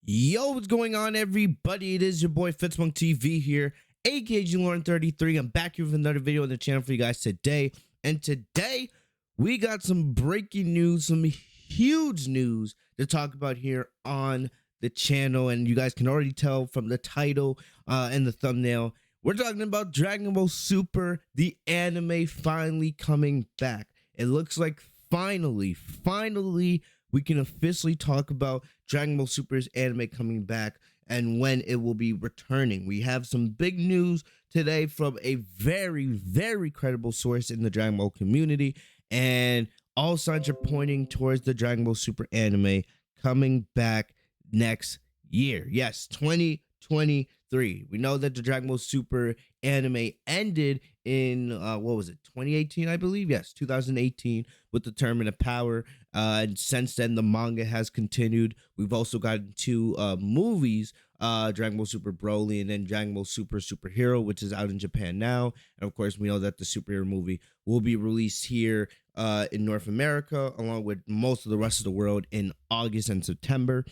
Yo, what's going on, everybody? It is your boy Fitz TV here, aka Lauren33. I'm back here with another video on the channel for you guys today. And today, we got some breaking news, some huge news to talk about here on the channel. And you guys can already tell from the title and the thumbnail, we're talking about Dragon Ball Super, the anime finally coming back. It looks like finally, we can officially talk about Dragon Ball Super's anime coming back and when it will be returning. We have some big news today from a very credible source in the Dragon Ball community, and all signs are pointing towards the Dragon Ball Super anime coming back next year. Yes, 2023. We know that the Dragon Ball Super anime ended in 2018, I believe. Yes, 2018 with the Tournament of Power. And since then, the manga has continued. We've also gotten two movies, Dragon Ball Super Broly and then Dragon Ball Super Superhero, which is out in Japan now. And of course, we know that the superhero movie will be released here in North America, along with most of the rest of the world in August and September,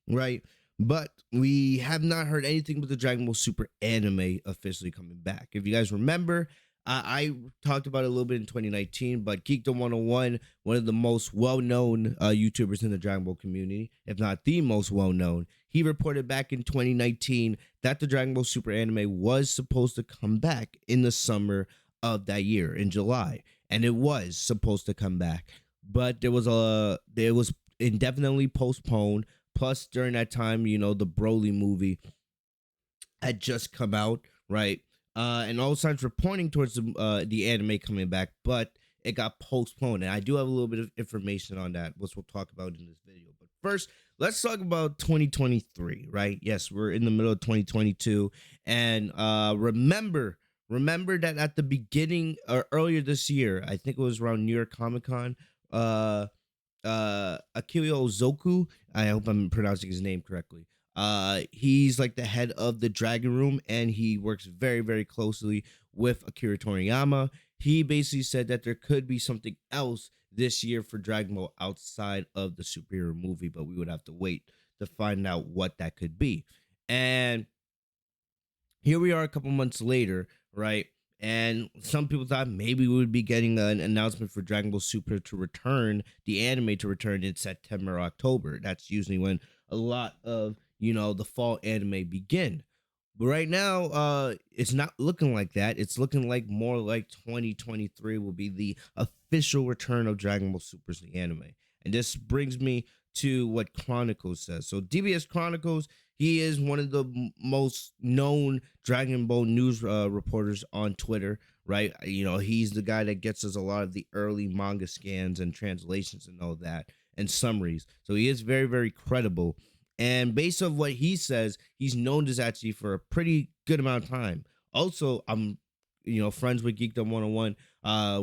right? But we have not heard anything about the Dragon Ball Super anime officially coming back. If you guys remember, I talked about it a little bit in 2019, but Geekdom 101, one of the most well-known YouTubers in the Dragon Ball community, if not the most well-known, he reported back in 2019 that the Dragon Ball Super anime was supposed to come back in the summer of that year, in July. And it was supposed to come back, but it was indefinitely postponed. Plus, during that time, the Broly movie had just come out, right? And all signs were pointing towards the anime coming back, but it got postponed. And I do have a little bit of information on that, which we'll talk about in this video. But first, let's talk about 2023, right? Yes, we're in the middle of 2022. And remember that at the beginning or earlier this year, I think it was around New York Comic Con, Akio Zoku, I hope I'm pronouncing his name correctly. He's like the head of the Dragon Room, and he works very closely with Akira Toriyama. He basically said that there could be something else this year for Dragon Ball outside of the superhero movie, but we would have to wait to find out what that could be. And here we are a couple months later, right? And some people thought maybe we would be getting an announcement for Dragon Ball Super to return, the anime to return in September or October. That's usually when a lot of, the fall anime begin. But right now, it's not looking like that. It's looking like more like 2023 will be the official return of Dragon Ball Super's the anime. And this brings me to what Chronicles says. So DBS Chronicles, he is one of the most known Dragon Ball news reporters on Twitter, right? He's the guy that gets us a lot of the early manga scans and translations and all that and summaries. So he is very credible. And based on what he says, he's known this actually for a pretty good amount of time. Also, I'm friends with Geekdom 101.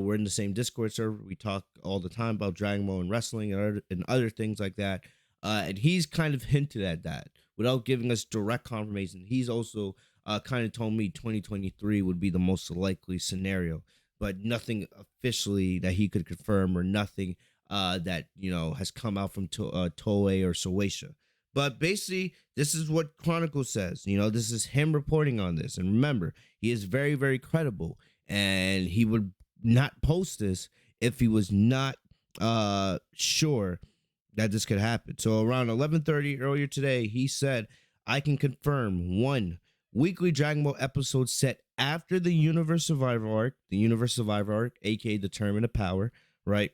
We're in the same Discord server. We talk all the time about Dragon Ball and wrestling and other things like that. And he's kind of hinted at that without giving us direct confirmation. He's also kind of told me 2023 would be the most likely scenario, but nothing officially that he could confirm or nothing that, has come out from Toei or Shueisha. But basically, this is what Chronicle says. This is him reporting on this. And remember, he is very credible. And he would not post this if he was not sure that this could happen. So around 11:30 earlier today, he said, I can confirm 1 weekly Dragon Ball episode set after the Universe Survivor arc, aka the Tournament of Power, right?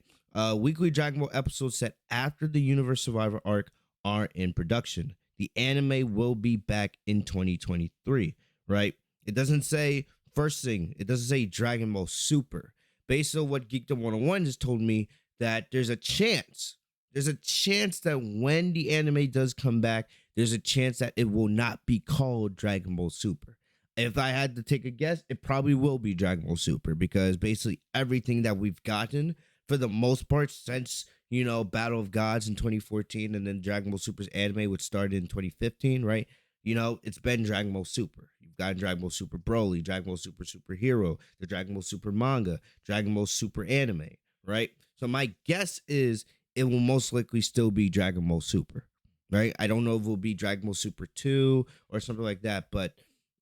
Weekly Dragon Ball episode set after the Universe Survivor arc are in production. The anime will be back in 2023, right? It doesn't say first thing. It doesn't say Dragon Ball Super. Based on what Geekdom 101 has told me, that there's a chance that when the anime does come back, there's a chance that it will not be called Dragon Ball Super. If I had to take a guess, it probably will be Dragon Ball Super, because basically everything that we've gotten for the most part since Battle of Gods in 2014, and then Dragon Ball Super's anime, which started in 2015, right? It's been Dragon Ball Super. You've got Dragon Ball Super Broly, Dragon Ball Super Superhero, the Dragon Ball Super manga, Dragon Ball Super anime, right? So my guess is it will most likely still be Dragon Ball Super. right? I don't know if it will be Dragon Ball Super 2 or something like that, but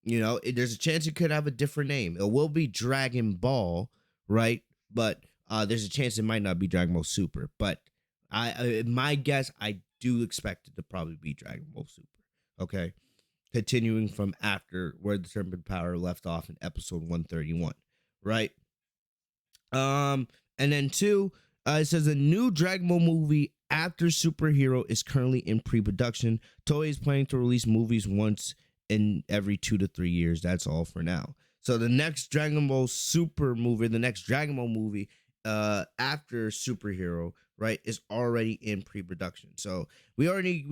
there's a chance it could have a different name. It will be Dragon Ball, right? But there's a chance it might not be Dragon Ball Super. But my guess, I do expect it to probably be Dragon Ball Super. Okay, continuing from after where the Tournament Power left off in episode 131, right? Um, and then two, it says a new Dragon Ball movie after superhero is currently in pre-production. Toei is planning to release movies once in every 2 to 3 years. That's all for now. So the next Dragon Ball Super movie, the next Dragon Ball movie, after superhero, right, is already in pre-production. So we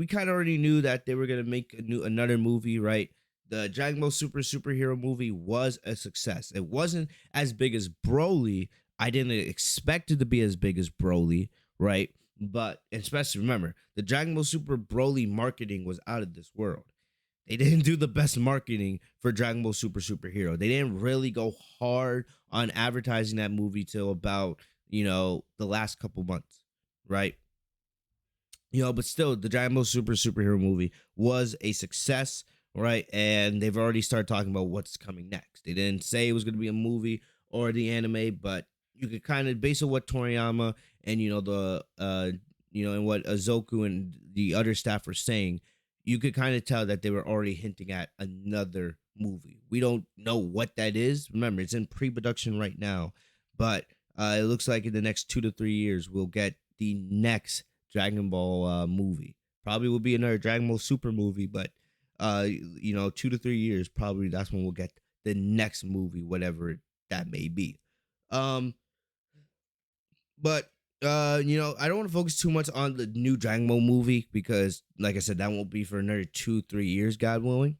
kind of already knew that they were gonna make another movie, right? The Dragon Ball Super superhero movie was a success. It wasn't as big as Broly. I didn't expect it to be as big as Broly, right? But especially remember, the Dragon Ball Super Broly marketing was out of this world. They didn't do the best marketing for Dragon Ball Super Superhero. They didn't really go hard on advertising that movie till about, the last couple months, right? But still, the Dragon Ball Super Superhero movie was a success, right? And they've already started talking about what's coming next. They didn't say it was going to be a movie or the anime, but you could kind of, based on what Toriyama and and what Azoku and the other staff were saying, you could kind of tell that they were already hinting at another movie. We don't know what that is. Remember, it's in pre-production right now, but it looks like in the next 2 to 3 years we'll get the next Dragon Ball movie. Probably will be another Dragon Ball Super movie, but 2 to 3 years probably that's when we'll get the next movie, whatever that may be. Um, but I don't want to focus too much on the new Dragon Ball movie because, like I said, that won't be for another 2 3 years, God willing.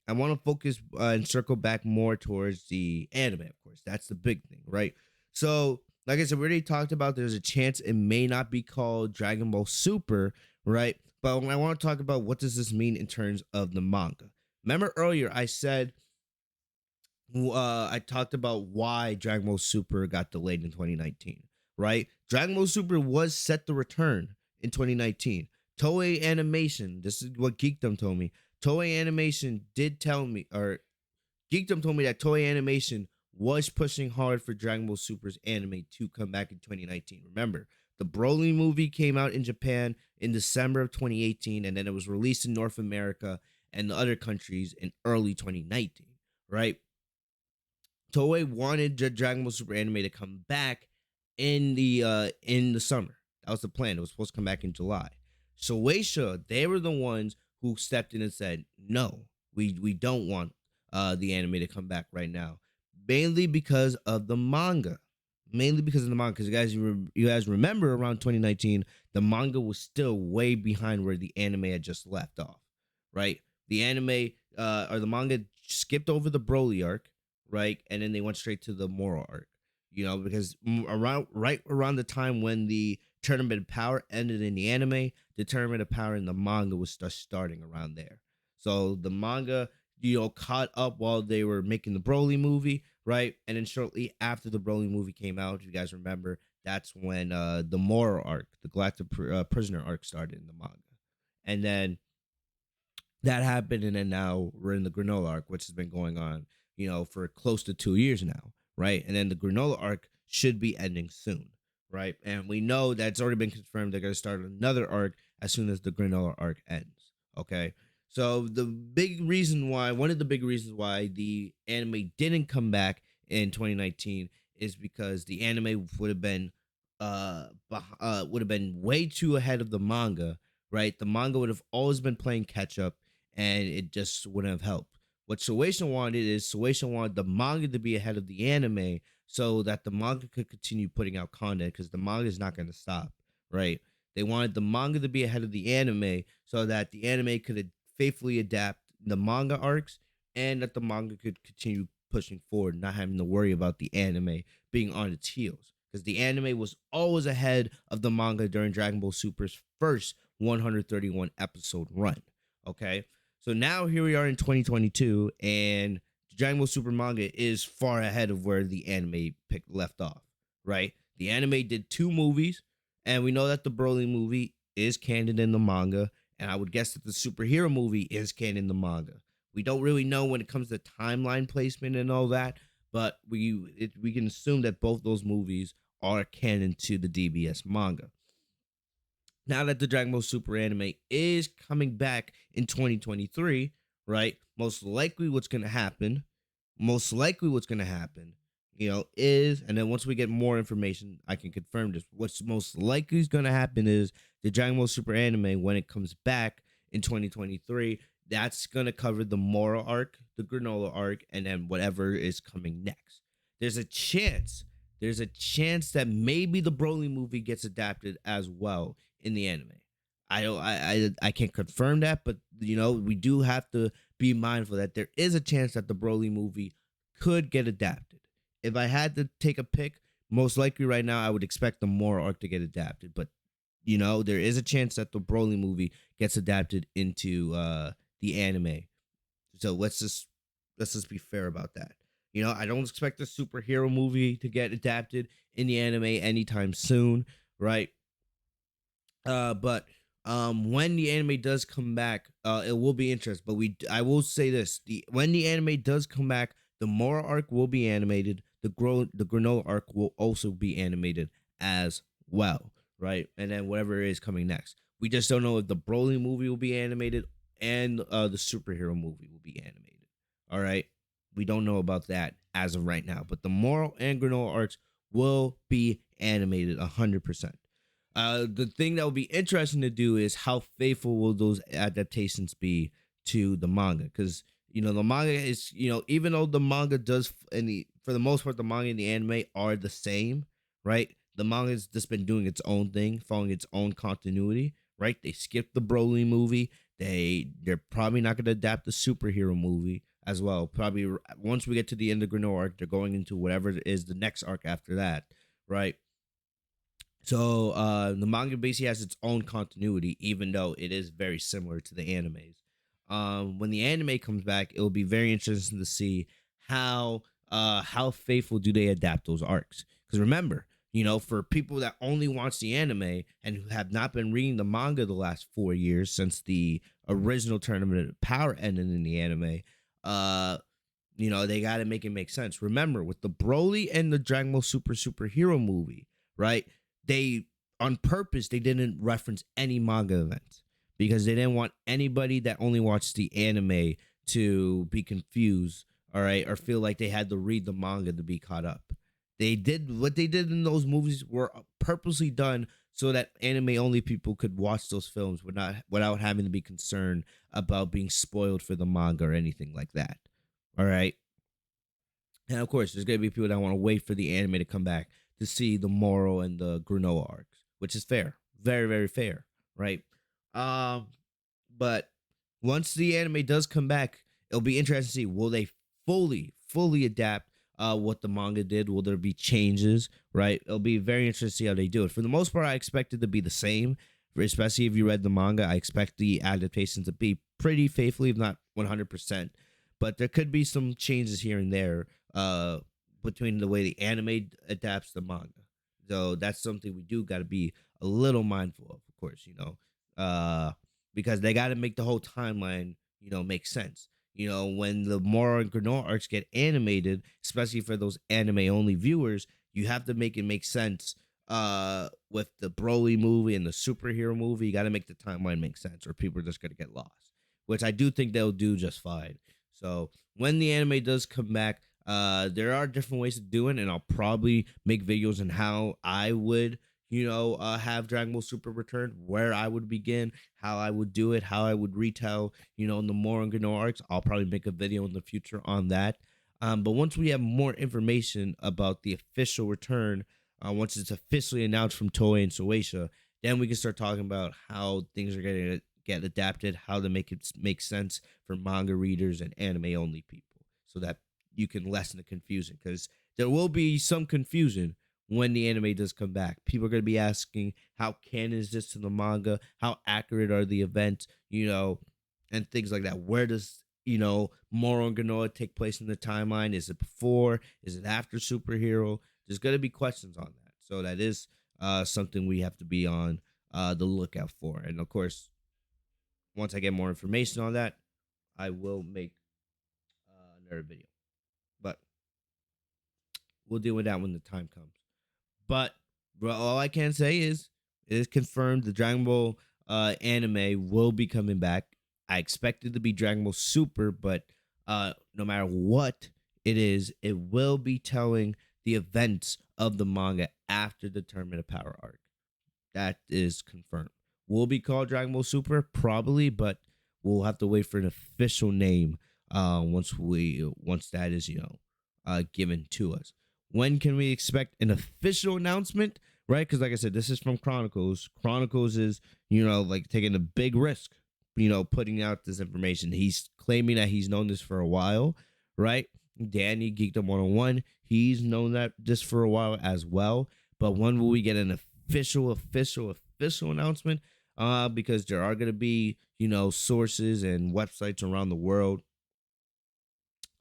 I want to focus and circle back more towards the anime, of course. That's the big thing, right? So, like I said, we already talked about there's a chance it may not be called Dragon Ball Super, right? But when I want to talk about what does this mean in terms of the manga. Remember earlier I said I talked about why Dragon Ball Super got delayed in 2019, right? Dragon Ball Super was set to return in 2019. Toei Animation, this is what Geekdom told me. Toei Animation did tell me, or Geekdom told me that Toei Animation was pushing hard for Dragon Ball Super's anime to come back in 2019. Remember, the Broly movie came out in Japan in December of 2018, and then it was released in North America and the other countries in early 2019, right? Toei wanted Dragon Ball Super anime to come back in the summer. That was the plan. It was supposed to come back in July. So Shueisha, they were the ones who stepped in and said, "No, we don't want the anime to come back right now." Mainly because of the manga. Mainly because of the manga. Because you guys remember around 2019, the manga was still way behind where the anime had just left off, right? The anime or the manga skipped over the Broly arc, right? And then they went straight to the Moro arc, because right around the time when the Tournament of Power ended in the anime, the Tournament of Power in the manga was just starting around there. So the manga, caught up while they were making the Broly movie, right? And then shortly after the Broly movie came out, if you guys remember, that's when the Moro arc, the Galactic Prisoner arc started in the manga. And then that happened, and then now we're in the Granola arc, which has been going on, for close to 2 years now, right? And then the Granola arc should be ending soon, right? And we know that's already been confirmed. They're going to start another arc as soon as the Granola arc ends, okay? So one of the big reasons why the anime didn't come back in 2019 is because the anime would have been way too ahead of the manga, right? The manga would have always been playing catch up, and it just wouldn't have helped. What Shueisha wanted the manga to be ahead of the anime so that the manga could continue putting out content because the manga is not going to stop, right? They wanted the manga to be ahead of the anime so that the anime could faithfully adapt the manga arcs and that the manga could continue pushing forward, not having to worry about the anime being on its heels. Because the anime was always ahead of the manga during Dragon Ball Super's first 131 episode run. Okay, so now here we are in 2022, and Dragon Ball Super manga is far ahead of where the anime left off. Right, the anime did 2 movies, and we know that the Broly movie is canon in the manga, and I would guess that the superhero movie is canon to manga. We don't really know when it comes to timeline placement and all that, but we can assume that both those movies are canon to the DBS manga. Now that the Dragon Ball Super anime is coming back in 2023, right? Most likely what's going to happen, is, and then once we get more information, I can confirm this. What's most likely is going to happen is the Dragon Ball Super anime, when it comes back in 2023, that's going to cover the Moro arc, the Granola arc, and then whatever is coming next. There's a chance, there's a chance that maybe the Broly movie gets adapted as well in the anime. I don't I can't confirm that, but we do have to be mindful that there is a chance that the Broly movie could get adapted. If I had to take a pick, most likely right now I would expect the Moro arc to get adapted, but there is a chance that the Broly movie gets adapted into the anime. So let's just be fair about that. I don't expect the superhero movie to get adapted in the anime anytime soon, right? But when the anime does come back, it will be interesting. But I will say this: when the anime does come back, the Mora arc will be animated. The Granola arc will also be animated as well, right? And then whatever is coming next, we just don't know if the Broly movie will be animated and the superhero movie will be animated. All right, we don't know about that as of right now, but the Moral and Granola arcs will be animated 100%. The thing that will be interesting to do is how faithful will those adaptations be to the manga, because the manga is, even though the manga does, for the most part the manga and the anime are the same, right? The manga has just been doing its own thing, following its own continuity, right? They skipped the Broly movie. They're probably not going to adapt the superhero movie as well. Probably once we get to the end of Granola arc, they're going into whatever is the next arc after that, right? So the manga basically has its own continuity, even though it is very similar to the animes. When the anime comes back, it will be very interesting to see how faithful do they adapt those arcs. Because remember, for people that only watch the anime and who have not been reading the manga the last 4 years since the original Tournament of Power ended in the anime, they got to make it make sense. Remember, with the Broly and the Dragon Ball Superhero movie, right? They, on purpose, they didn't reference any manga events because they didn't want anybody that only watched the anime to be confused, all right, or feel like they had to read the manga to be caught up. What they did in those movies were purposely done so that anime only people could watch those films without having to be concerned about being spoiled for the manga or anything like that. All right. And of course, there's gonna be people that want to wait for the anime to come back to see the Moro and the Granola arcs, which is fair, very very fair, right? Um, but once the anime does come back, it'll be interesting to see, will they fully adapt what the manga did? Will there be changes? Right? It'll be very interesting to see how they do it. For the most part, I expect it to be the same. Especially if you read the manga, I expect the adaptations to be pretty faithfully, if not 100%. But there could be some changes here and there between the way the anime adapts the manga. So that's something we do got to be a little mindful of course, because they got to make the whole timeline, make sense. When the Mora and Granola arcs get animated, especially for those anime only viewers, you have to make it make sense. With the Broly movie and the superhero movie, you got to make the timeline make sense, or people are just gonna get lost. Which I do think they'll do just fine. So when the anime does come back, there are different ways to do it, and I'll probably make videos on how I would, have Dragon Ball Super return, where I would begin, how I would do it, how I would retell, the Moro and Granola arcs. I'll probably make a video in the future on that. But once we have more information about the official return, once it's officially announced from Toei and Shueisha, then we can start talking about how things are going to get adapted, how to make it make sense for manga readers and anime only people, so that you can lessen the confusion, because there will be some confusion when the anime does come back. People are going to be asking, how canon is this to the manga? How accurate are the events? And things like that. Where does Moro and Granola take place in the timeline? Is it before? Is it after superhero? There's going to be questions on that. So that is something we have to be on the lookout for. And of course, once I get more information on that, I will make another video. But we'll deal with that when the time comes. But bro, all I can say is it is confirmed the Dragon Ball anime will be coming back. I expect it to be Dragon Ball Super, but no matter what it is, it will be telling the events of the manga after the Tournament of Power arc. That is confirmed. Will be called Dragon Ball Super, probably, but we'll have to wait for an official name once that is given to us. When can we expect an official announcement? Right, because like I said, this is from Chronicles. Chronicles is like taking a big risk, putting out this information. He's claiming that he's known this for a while, right? Danny Geekdom 101, he's known that this for a while as well. But when will we get an official announcement? Because there are gonna be sources and websites around the world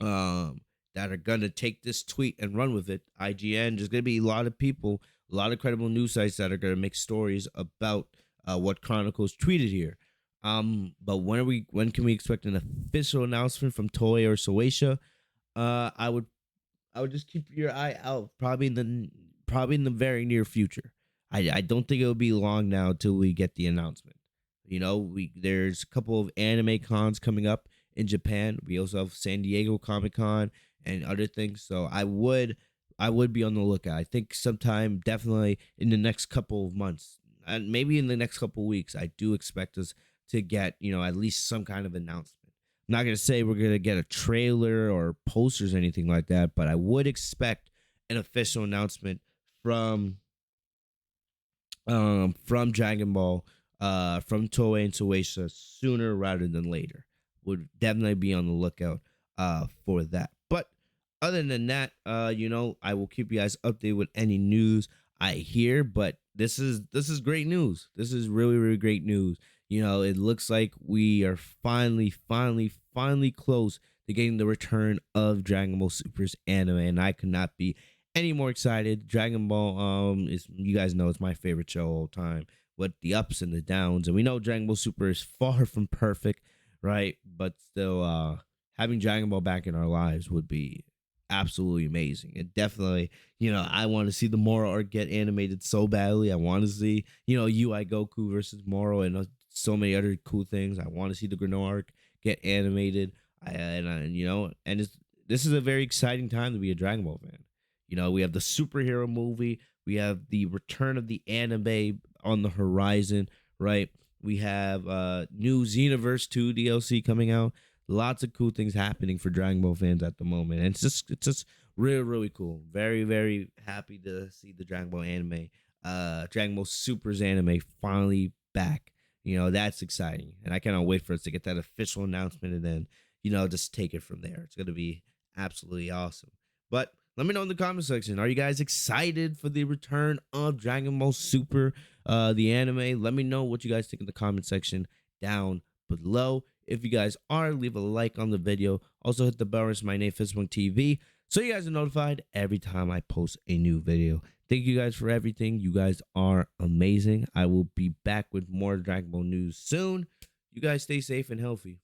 that are gonna take this tweet and run with it. IGN, there's gonna be a lot of people, a lot of credible news sites that are gonna make stories about what Chronicles tweeted here. But when can we expect an official announcement from Toei or Shueisha? I would just keep your eye out. Probably in the very near future. I don't think it'll be long now till we get the announcement. There's a couple of anime cons coming up in Japan. We also have San Diego Comic Con and other things. So I would be on the lookout. I think sometime definitely in the next couple of months and maybe in the next couple of weeks, I do expect us to get at least some kind of announcement. I'm not gonna say we're gonna get a trailer or posters or anything like that, but I would expect an official announcement from Dragon Ball, from Toei and Shueisha sooner rather than later. Would definitely be on the lookout for that. But other than that, I will keep you guys updated with any news I hear. But this is great news. This is really, really great news. It looks like we are finally close to getting the return of Dragon Ball Super's anime, and I could not be any more excited. Dragon Ball is, you guys know, it's my favorite show all time, with the ups and the downs, and we know Dragon Ball Super is far from perfect, right? But still, having Dragon Ball back in our lives would be absolutely amazing. And definitely, I want to see the Moro arc get animated so badly. I want to see, UI Goku versus Moro and so many other cool things. I want to see the Granola arc get animated. This is a very exciting time to be a Dragon Ball fan. We have the superhero movie. We have the return of the anime on the horizon, right? We have new Xenoverse 2 DLC coming out. Lots of cool things happening for Dragon Ball fans at the moment. And it's just really, really cool. Very, very happy to see the Dragon Ball anime, Dragon Ball Super's anime finally back. That's exciting. And I cannot wait for us to get that official announcement and then, just take it from there. It's going to be absolutely awesome. But let me know in the comment section. Are you guys excited for the return of Dragon Ball Super, the anime? Let me know what you guys think in the comment section down below. If you guys are, leave a like on the video. Also hit the bell and my name, Fitz TV, so you guys are notified every time I post a new video. Thank you guys for everything. You guys are amazing. I will be back with more Dragon Ball news soon. You guys stay safe and healthy.